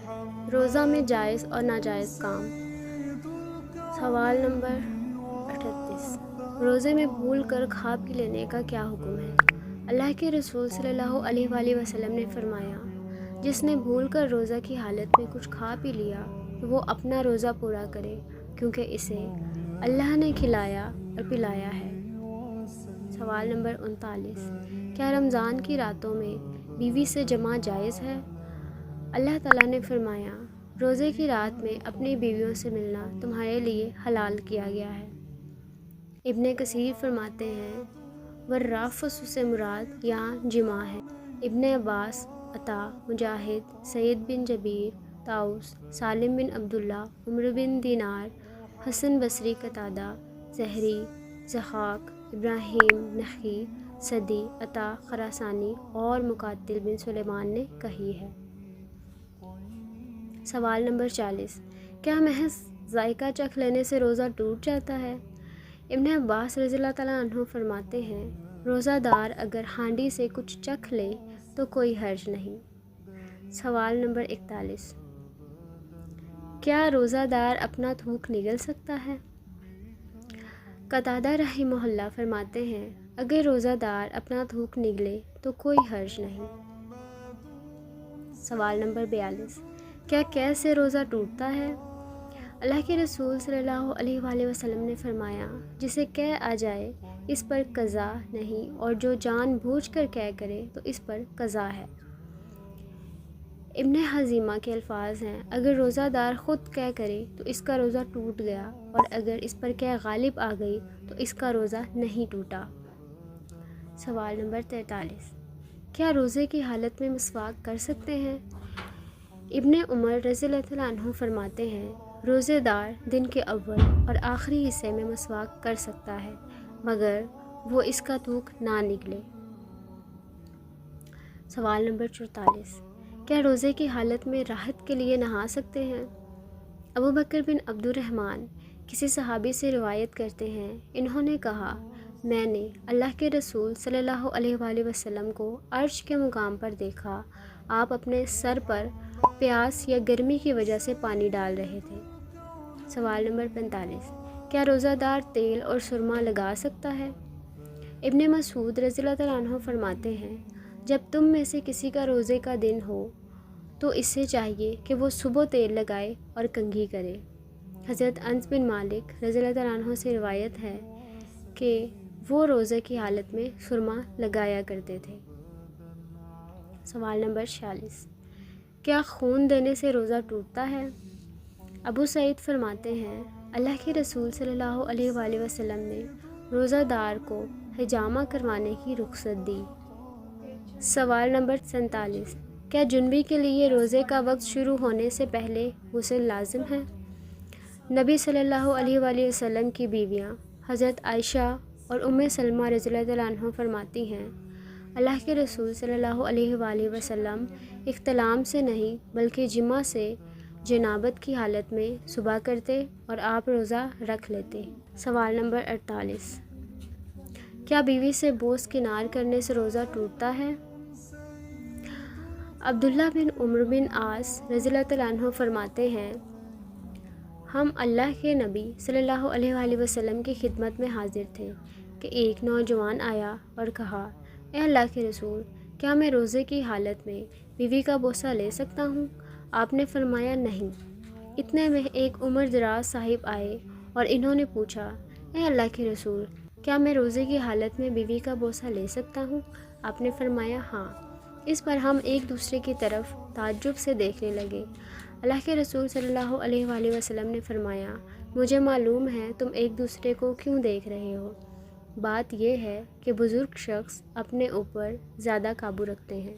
روزہ میں جائز اور ناجائز کام۔ سوال نمبر 38، روزے میں بھول کر کھا پی لینے کا کیا حکم ہے؟ اللہ کے رسول صلی اللہ علیہ وآلہ وسلم نے فرمایا، جس نے بھول کر روزہ کی حالت میں کچھ کھا پی لیا تو وہ اپنا روزہ پورا کرے، کیونکہ اسے اللہ نے کھلایا اور پلایا ہے۔ سوال نمبر 39، کیا رمضان کی راتوں میں بیوی سے جمع جائز ہے؟ اللہ تعالیٰ نے فرمایا، روزے کی رات میں اپنی بیویوں سے ملنا تمہارے لیے حلال کیا گیا ہے۔ ابن کثیر فرماتے ہیں، والرافث سے مراد یہاں جماع ہے۔ ابن عباس، عطا، مجاہد، سعید بن جبیر، طاؤس، سالم بن عبداللہ، عمر بن دینار، حسن بصری، قتادہ، زہری، ضحاک، ابراہیم نخعی، سدی، عطا خراسانی اور مقاتل بن سلیمان نے کہی ہے۔ سوال نمبر 40، کیا محض ذائقہ چکھ لینے سے روزہ ٹوٹ جاتا ہے؟ ابن عباس رضی اللہ تعالیٰ عنہ فرماتے ہیں، روزہ دار اگر ہانڈی سے کچھ چکھ لے تو کوئی حرج نہیں۔ سوال نمبر 41، کیا روزہ دار اپنا تھوک نگل سکتا ہے؟ قتادہ رحمہ اللہ فرماتے ہیں، اگر روزہ دار اپنا تھوک نگلے تو کوئی حرج نہیں۔ سوال نمبر 42، کیا قید سے روزہ ٹوٹتا ہے؟ اللہ کے رسول صلی اللہ علیہ وآلہ وسلم نے فرمایا، جسے قید آ جائے اس پر قضا نہیں، اور جو جان بوجھ کر قید کرے تو اس پر قضا ہے۔ ابن حزیمہ کے الفاظ ہیں، اگر روزہ دار خود قید کرے تو اس کا روزہ ٹوٹ گیا، اور اگر اس پر قید غالب آ گئی تو اس کا روزہ نہیں ٹوٹا۔ سوال نمبر 43، کیا روزے کی حالت میں مسواک کر سکتے ہیں؟ ابن عمر رضی اللہ عنہ فرماتے ہیں، روزے دار دن کے اول اور آخری حصے میں مسواک کر سکتا ہے، مگر وہ اس کا تھوک نہ نگلے۔ سوال نمبر 44، کیا روزے کی حالت میں راحت کے لیے نہا سکتے ہیں؟ ابو بکر بن عبد الرحمن کسی صحابی سے روایت کرتے ہیں، انہوں نے کہا، میں نے اللہ کے رسول صلی اللہ علیہ وآلہ وسلم کو عرش کے مقام پر دیکھا، آپ اپنے سر پر پیاس یا گرمی کی وجہ سے پانی ڈال رہے تھے۔ سوال نمبر 45، کیا روزہ دار تیل اور سرما لگا سکتا ہے؟ ابن مسعود رضی اللہ تعالیٰ عنہ فرماتے ہیں، جب تم میں سے کسی کا روزے کا دن ہو تو اس سے چاہیے کہ وہ صبح تیل لگائے اور کنگھی کرے۔ حضرت انس بن مالک رضی اللہ تعالیٰ عنہ سے روایت ہے کہ وہ روزے کی حالت میں سرما لگایا کرتے تھے۔ سوال نمبر 46، کیا خون دینے سے روزہ ٹوٹتا ہے؟ ابو سعید فرماتے ہیں، اللہ کے رسول صلی اللہ علیہ وآلہ وسلم نے روزہ دار کو حجامہ کروانے کی رخصت دی۔ سوال نمبر 47، کیا جنبی کے لیے روزے کا وقت شروع ہونے سے پہلے غسل لازم ہے؟ نبی صلی اللہ علیہ وآلہ وسلم کی بیویاں حضرت عائشہ اور ام سلمہ رضی اللہ تعالیٰ عنہ فرماتی ہیں، اللہ کے رسول صلی اللہ علیہ وآلہ وسلم احتلام سے نہیں بلکہ جماع سے جنابت کی حالت میں صبح کرتے اور آپ روزہ رکھ لیتے۔ سوال نمبر 48، کیا بیوی سے بوس کنار کرنے سے روزہ ٹوٹتا ہے؟ عبداللہ بن عمر بن عاص رضی اللہ تعالیٰ عنہ فرماتے ہیں، ہم اللہ کے نبی صلی اللہ علیہ وآلہ وسلم کی خدمت میں حاضر تھے کہ ایک نوجوان آیا اور کہا، اے اللہ کے رسول، کیا میں روزے کی حالت میں بیوی کا بوسہ لے سکتا ہوں؟ آپ نے فرمایا، نہیں۔ اتنے میں ایک عمر دراز صاحب آئے اور انہوں نے پوچھا، اے اللہ کے رسول، کیا میں روزے کی حالت میں بیوی کا بوسہ لے سکتا ہوں؟ آپ نے فرمایا، ہاں۔ اس پر ہم ایک دوسرے کی طرف تعجب سے دیکھنے لگے۔ اللہ کے رسول صلی اللہ علیہ وآلہ وسلم نے فرمایا، مجھے معلوم ہے تم ایک دوسرے کو کیوں دیکھ رہے ہو، بات یہ ہے کہ بزرگ شخص اپنے اوپر زیادہ قابو رکھتے ہیں۔